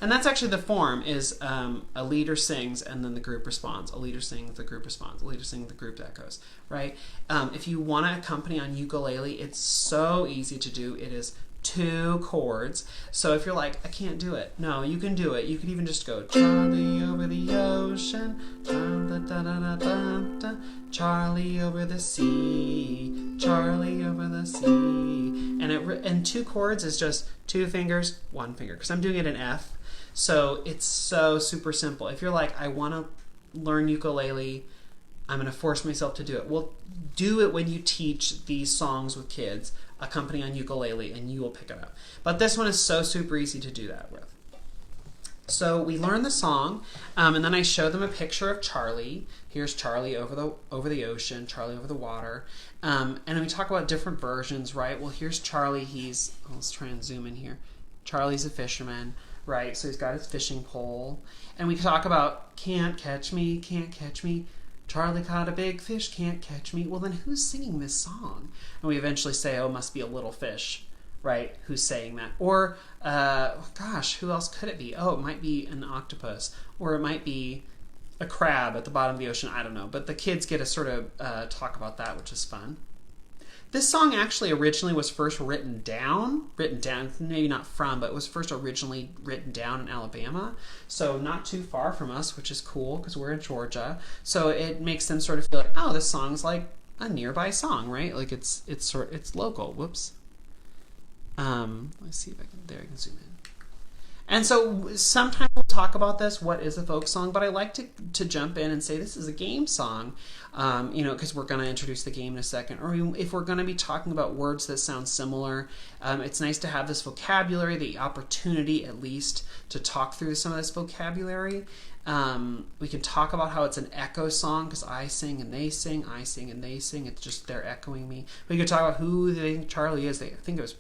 And that's actually the form is a leader sings and then the group responds. A leader sings, the group responds. A leader sings, the group echoes, right? If you want to accompany on ukulele, it's so easy to do. It is 2 chords. So if you're like, I can't do it. No, you can do it. You can even just go, Charlie over the ocean, Charlie over the sea, Charlie over the sea. And 2 chords is just 2 fingers, 1 finger, because I'm doing it in F. So it's so super simple. If you're like, I want to learn ukulele, I'm going to force myself to do it. Well, do it when you teach these songs with kids, accompany on ukulele, and you will pick it up. But this one is so super easy to do that with. So we learn the song, and then I show them a picture of Charlie. Here's Charlie over the ocean, Charlie over the water. And then we talk about different versions, right? Well, here's Charlie. Let's try and zoom in here. Charlie's a fisherman, right? So he's got his fishing pole. And we talk about, can't catch me, can't catch me. Charlie caught a big fish, can't catch me. Well, then who's singing this song? And we eventually say, oh, it must be a little fish, right? Who's saying that? Or, who else could it be? Oh, it might be an octopus. Or it might be a crab at the bottom of the ocean. I don't know. But the kids get to sort of talk about that, which is fun. This song actually originally was first written down, maybe not from, but it was first originally written down in Alabama. So not too far from us, which is cool because we're in Georgia. So it makes them sort of feel like, oh, this song's like a nearby song, right? Like it's local. Whoops. Let's see if I can zoom in. And so sometimes we'll talk about this, what is a folk song, but I like to jump in and say this is a game song, because we're going to introduce the game in a second. Or if we're going to be talking about words that sound similar, it's nice to have this vocabulary, the opportunity at least to talk through some of this vocabulary. We can talk about how it's an echo song because I sing and they sing, I sing and they sing. It's just they're echoing me. We could talk about who they think Charlie is. I think it was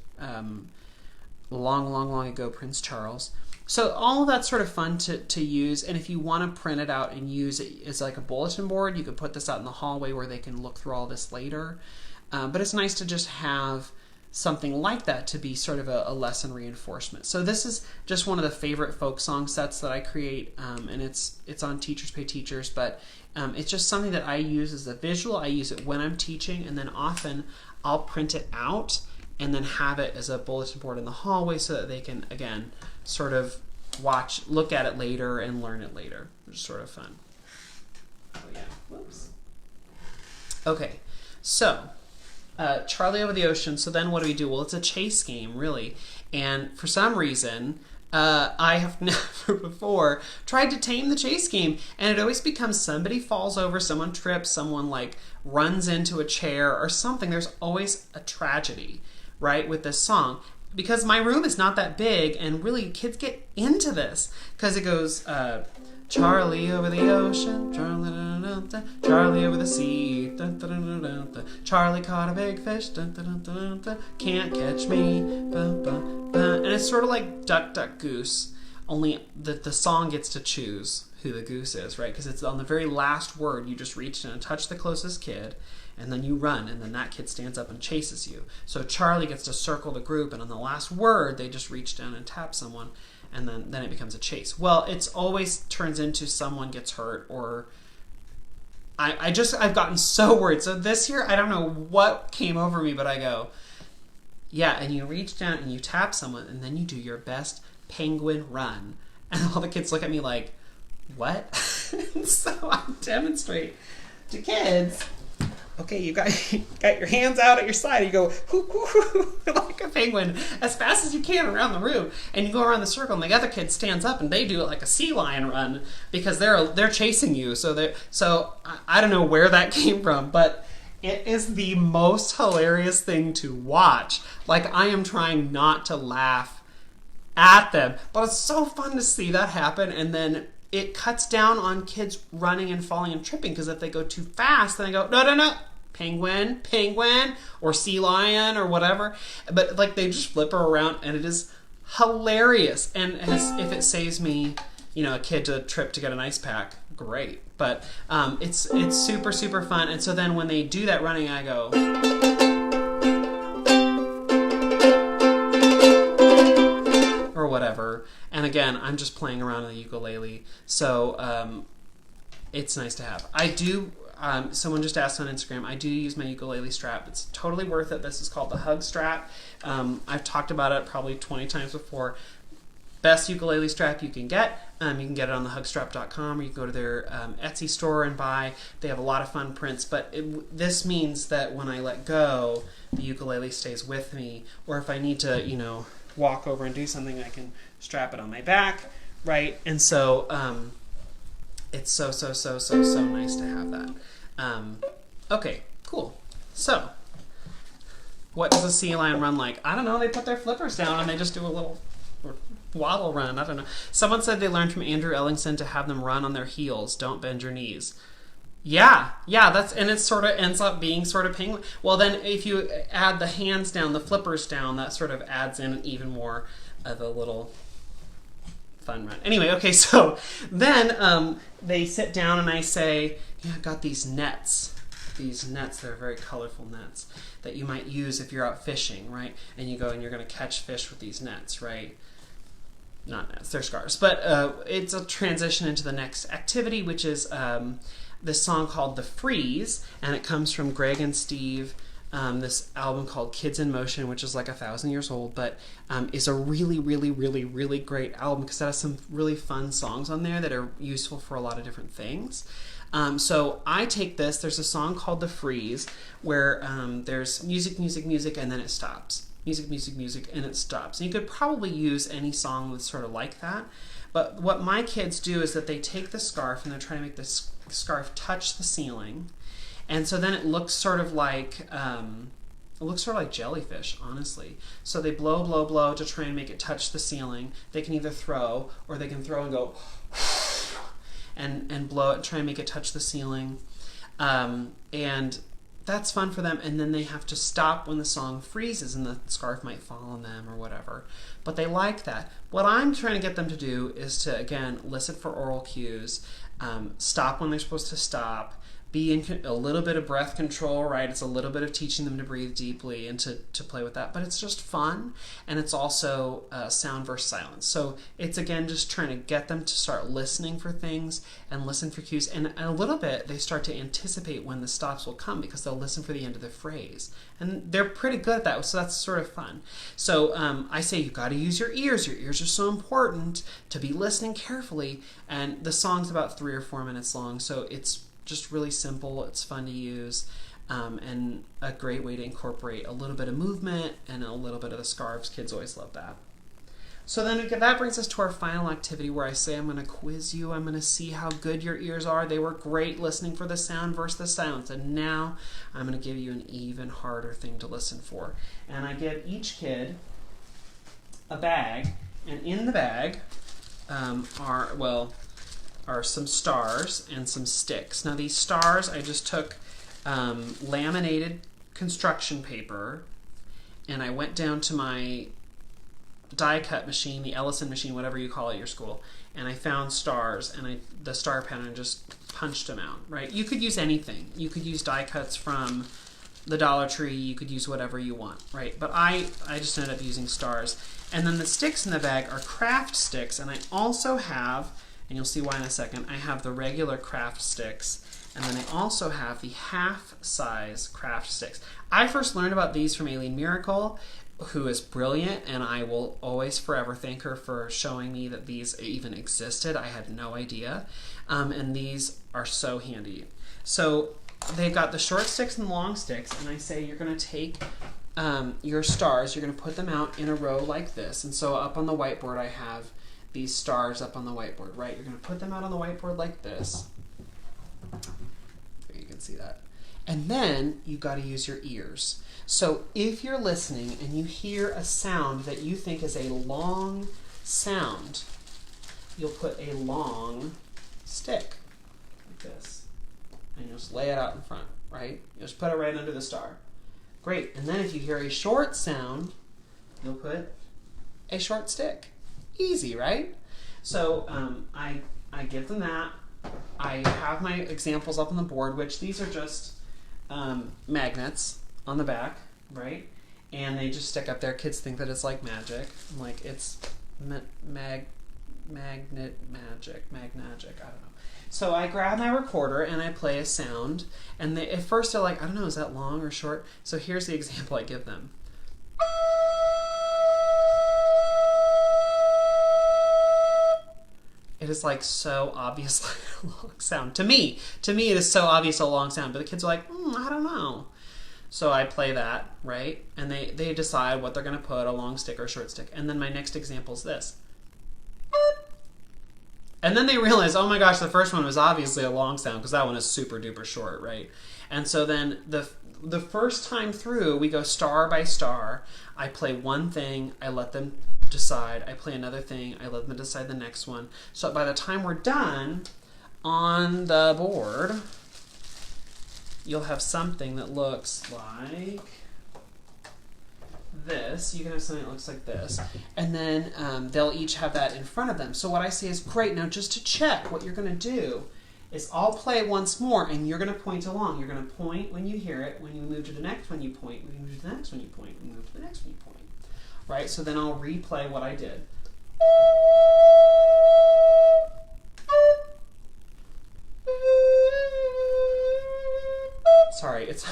long ago, Prince Charles. So all of that's sort of fun to use, and if you want to print it out and use it as like a bulletin board, you could put this out in the hallway where they can look through all this later. But it's nice to just have something like that to be sort of a lesson reinforcement. So this is just one of the favorite folk song sets that I create, and it's on Teachers Pay Teachers, but it's just something that I use as a visual. I use it when I'm teaching, and then often I'll print it out and then have it as a bulletin board in the hallway so that they can, again, sort of look at it later and learn it later, which is sort of fun. Oh yeah, whoops. Okay, so Charlie Over the Ocean. So then what do? Well, it's a chase game, really. And for some reason, I have never before tried to tame the chase game. And it always becomes somebody falls over, someone trips, someone like runs into a chair or something. There's always a tragedy, right, with this song. Because my room is not that big, and really kids get into this. Because it goes... Charlie over the ocean, Charlie over the sea, Charlie caught a big fish, can't catch me, and it's sort of like Duck, Duck, Goose, only the song gets to choose who the goose is, right? Because it's on the very last word, you just reach in and touch the closest kid, and then you run, and then that kid stands up and chases you. So Charlie gets to circle the group, and on the last word, they just reach down and tap someone, and then it becomes a chase. Well, it's always turns into someone gets hurt, or I've gotten so worried. So this year, I don't know what came over me, but I go, yeah, and you reach down and you tap someone, and then you do your best penguin run. And all the kids look at me like, what? So I demonstrate to kids, okay, you got your hands out at your side, and you go hoo, hoo, hoo, like a penguin as fast as you can around the room, and you go around the circle, and the other kid stands up and they do it like a sea lion run because they're chasing you. So I don't know where that came from, but it is the most hilarious thing to watch. Like, I am trying not to laugh at them, but it's so fun to see that happen. And then it cuts down on kids running and falling and tripping, because if they go too fast, then I go, no, penguin, or sea lion, or whatever. But like, they just flip her around, and it is hilarious. And if it saves me, a kid to trip to get an ice pack, great. But it's super, super fun. And so then when they do that running, I go, or whatever. And again, I'm just playing around on the ukulele. So it's nice to have. I do, someone just asked on Instagram, I do use my ukulele strap. It's totally worth it. This is called the Hug Strap. I've talked about it probably 20 times before. Best ukulele strap you can get. You can get it on thehugstrap.com, or you can go to their Etsy store and buy. They have a lot of fun prints, but this means that when I let go, the ukulele stays with me. Or if I need to, walk over and do something, I can strap it on my back, right? And so it's so nice to have that. Okay, cool. So what does a sea lion run like? I don't know. They put their flippers down and they just do a little waddle run. I don't know. Someone said they learned from Andrew Ellingson to have them run on their heels. Don't bend your knees. Yeah, and it sort of ends up being sort of penguin. Well, then if you add the hands down, the flippers down, that sort of adds in even more of a little fun run. Anyway, okay, so then they sit down and I say, I've got these nets. These nets, they're very colorful nets that you might use if you're out fishing, right? And you go and you're going to catch fish with these nets, right? Not nets, they're scarves. But it's a transition into the next activity, which is this song called The Freeze, and it comes from Greg and Steve, this album called Kids in Motion, which is like 1,000 years old, but is a really, really, really, really great album because it has some really fun songs on there that are useful for a lot of different things. So I take this, there's a song called The Freeze, where there's music, and then it stops. Music, and it stops. And you could probably use any song that's sort of like that. But what my kids do is that they take the scarf and they're trying to make this scarf touch the ceiling. And so then it looks sort of like jellyfish, honestly. So they blow to try and make it touch the ceiling. They can either throw, or they can throw and go and blow it, try and make it touch the ceiling. And that's fun for them. And then they have to stop when the song freezes and the scarf might fall on them or whatever. But they like that. What I'm trying to get them to do is to, again, listen for oral cues, stop when they're supposed to stop, be in a little bit of breath control, right? It's a little bit of teaching them to breathe deeply and to play with that, but it's just fun, and it's also sound versus silence. So it's, again, just trying to get them to start listening for things and listen for cues, and a little bit they start to anticipate when the stops will come because they'll listen for the end of the phrase, and they're pretty good at that, so that's sort of fun. So I say you got to use your ears. Your ears are so important to be listening carefully, and the song's about 3 or 4 minutes long, so it's just really simple, it's fun to use, and a great way to incorporate a little bit of movement and a little bit of the scarves. Kids always love that. So then that brings us to our final activity where I say I'm going to quiz you. I'm going to see how good your ears are. They were great listening for the sound versus the silence, and now I'm going to give you an even harder thing to listen for. And I give each kid a bag, and in the bag are some stars and some sticks. Now these stars, I just took laminated construction paper, and I went down to my die cut machine, the Ellison machine, whatever you call it at your school, and I found stars, and the star pattern, just punched them out, right? You could use anything. You could use die cuts from the Dollar Tree, you could use whatever you want, right? But I just ended up using stars. And then the sticks in the bag are craft sticks, and I also have, and you'll see why in a second, I have the regular craft sticks, and then I also have the half-size craft sticks. I first learned about these from Aileen Miracle, who is brilliant, and I will always forever thank her for showing me that these even existed. I had no idea, and these are so handy. So they've got the short sticks and long sticks, and I say you're going to take your stars, you're going to put them out in a row like this, and so up on the whiteboard I have these stars up on the whiteboard, right? You're going to put them out on the whiteboard like this. You can see that. And then you've got to use your ears. So if you're listening and you hear a sound that you think is a long sound, you'll put a long stick like this, and you'll just lay it out in front, right? You'll just put it right under the star. Great. And then if you hear a short sound, you'll put a short stick. Easy, right? So I give them that. I have my examples up on the board, which these are just magnets on the back, right? And they just stick up there. Kids think that it's like magic. Like it's magnet magic, I don't know. So I grab my recorder and I play a sound, and at first they're like, I don't know, is that long or short? So here's the example I give them. It is like so obviously a long sound. To me it is so obvious a long sound, but the kids are like, I don't know. So I play that, right? And they decide what they're going to put, a long stick or a short stick. And then my next example is this. And then they realize, oh my gosh, the first one was obviously a long sound because that one is super duper short, right? And so then the first time through, we go star by star. I play one thing, I let them decide. I play another thing, I let them decide the next one. So by the time we're done, on the board, you'll have something that looks like this. You can have something that looks like this. And then they'll each have that in front of them. So what I say is, great, now just to check, what you're going to do is I'll play once more, and you're going to point along. You're going to point when you hear it. When you move to the next one, you point. When you move to the next one, you point. When you move to the next one, you point. Right? So then I'll replay what I did. Sorry, it's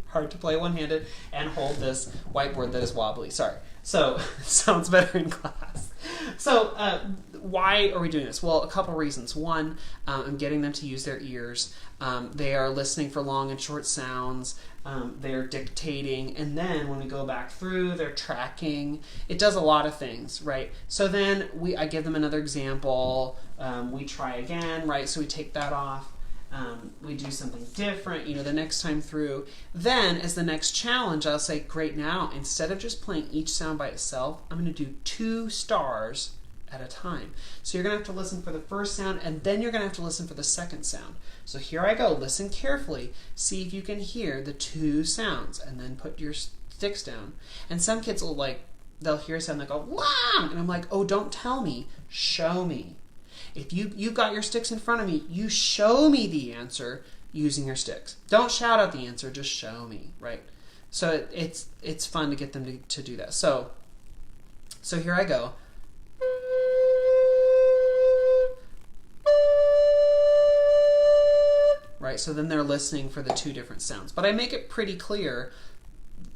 hard to play one-handed and hold this whiteboard that is wobbly. Sorry. So it sounds better in class. So why are we doing this? Well, a couple reasons. One, I'm getting them to use their ears. They are listening for long and short sounds. They're dictating. And then when we go back through, they're tracking. It does a lot of things, right? So then I give them another example. We try again, right? So we take that off. We do something different, the next time through. Then, as the next challenge, I'll say, great, now, instead of just playing each sound by itself, I'm going to do 2 stars at a time. So you're going to have to listen for the first sound, and then you're going to have to listen for the second sound. So here I go. Listen carefully. See if you can hear the 2 sounds, and then put your sticks down. And some kids will, they'll hear a sound, they go, wow! And I'm like, oh, don't tell me. Show me. If you've got your sticks in front of me, you show me the answer. using your sticks. Don't shout out the answer, just show me, right? So it's fun to get them to do that. So here I go. Right, so then they're listening for the two different sounds. But I make it pretty clear.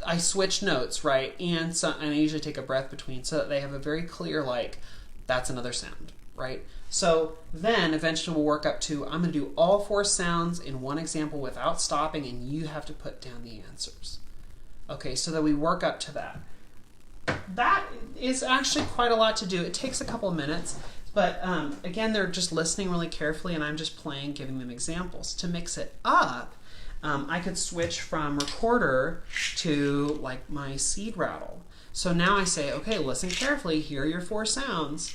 I switch notes, right? And I usually take a breath between so that they have a very clear, like, that's another sound, right? So then eventually we'll work up to, I'm going to do all 4 sounds in one example without stopping, and you have to put down the answers. Okay, so that we work up to that. That is actually quite a lot to do. It takes a couple of minutes, but again, they're just listening really carefully, and I'm just playing, giving them examples. To mix it up, I could switch from recorder to like my seed rattle. So now I say, okay, listen carefully. Here are your 4 sounds.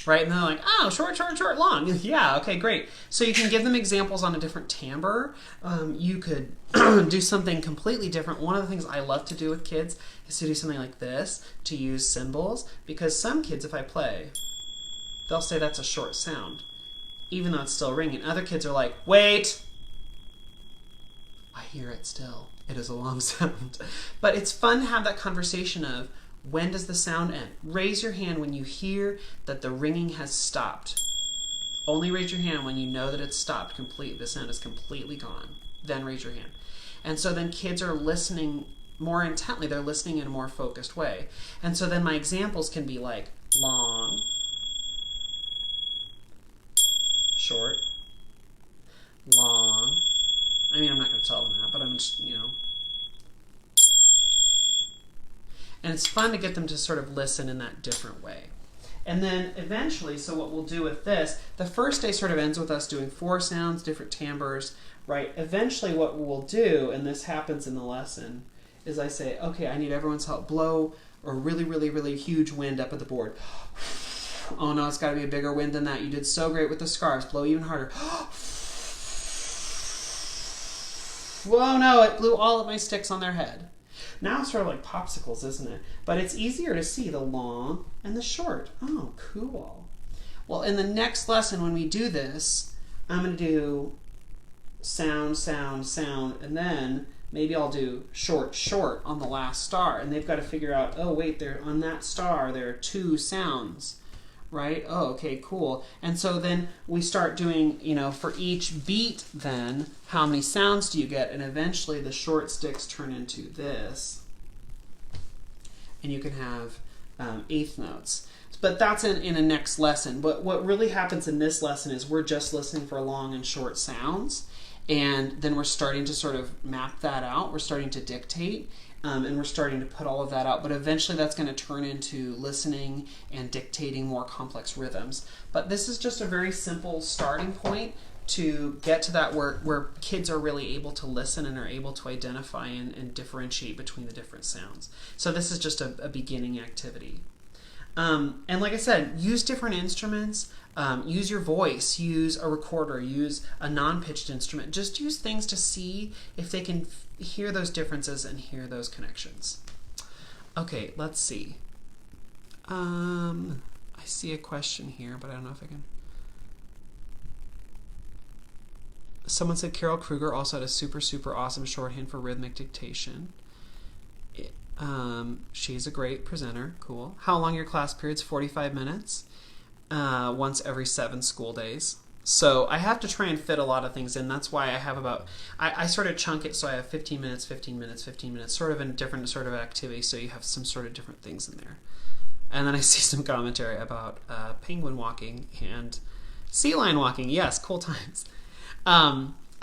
Right, and they're like, oh, short, short, short, long. Yeah, okay, great. So you can give them examples on a different timbre. You could do something completely different. One of the things I love to do with kids is to do something like this, to use cymbals, because some kids, if I play, they'll say that's a short sound, even though it's still ringing. Other kids are like, wait, I hear it still. It is a long sound. But it's fun to have that conversation of, when does the sound end? Raise your hand when you hear that the ringing has stopped. Only raise your hand when you know that it's stopped completely. The sound is completely gone. Then raise your hand. And so then kids are listening more intently. They're listening in a more focused way. And so then my examples can be like long, short, long. I mean, I'm not going to tell them that, but I'm just, you know. And it's fun to get them to sort of listen in that different way. And then eventually, so what we'll do with this, the first day sort of ends with us doing 4 sounds, different timbres, right? Eventually what we'll do, and this happens in the lesson, is I say, okay, I need everyone's help. Blow a really, really, really huge wind up at the board. Oh no, it's got to be a bigger wind than that. You did so great with the scarves. Blow even harder. Whoa, no, it blew all of my sticks on their head. Now it's sort of like popsicles, isn't it? But it's easier to see the long and the short. Oh, cool. Well, in the next lesson when we do this, I'm going to do sound, sound, sound, and then maybe I'll do short, short on the last star. And they've got to figure out, oh, wait, there on that star there are 2 sounds, right? Oh, okay, cool. And so then we start doing, you know, for each beat then, how many sounds do you get? And eventually the short sticks turn into this. And you can have 1/8 notes. But that's in a next lesson. But what really happens in this lesson is we're just listening for long and short sounds. And then we're starting to sort of map that out. We're starting to dictate. And we're starting to put all of that out. But eventually that's going to turn into listening and dictating more complex rhythms. But this is just a very simple starting point to get to that where kids are really able to listen and are able to identify and differentiate between the different sounds. So this is just a beginning activity. And like I said, use different instruments. Use your voice, use a recorder, use a non-pitched instrument. Just use things to see if they can hear those differences and hear those connections. Okay, let's see. I see a question here, but I don't know if I can. Someone said Carol Kruger also had a super, super awesome shorthand for rhythmic dictation. She's a great presenter. Cool. How long your class periods? 45 minutes. Once every 7 school days. So I have to try and fit a lot of things in. That's why I have about, I sort of chunk it so I have 15 minutes, 15 minutes, 15 minutes, sort of in different sort of activities, so you have some sort of different things in there. And then I see some commentary about penguin walking and sea lion walking. Yes, cool times.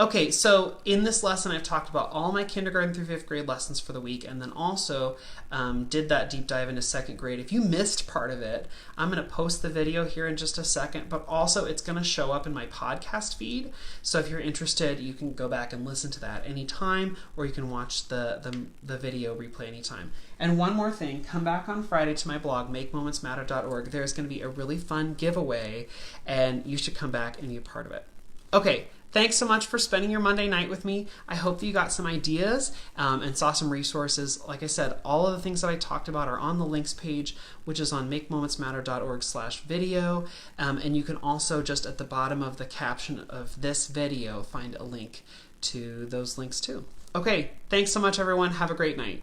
Okay, so in this lesson I've talked about all my kindergarten through 5th grade lessons for the week, and then also did that deep dive into 2nd grade. If you missed part of it, I'm going to post the video here in just a second, but also it's going to show up in my podcast feed. So if you're interested, you can go back and listen to that anytime, or you can watch the video replay anytime. And one more thing, come back on Friday to my blog, makemomentsmatter.org. There's going to be a really fun giveaway, and you should come back and be a part of it. Okay, Thanks so much for spending your Monday night with me. I hope that you got some ideas and saw some resources. Like I said, all of the things that I talked about are on the links page, which is on makemomentsmatter.org/video. And you can also just at the bottom of the caption of this video find a link to those links too. Okay, thanks so much everyone. Have a great night.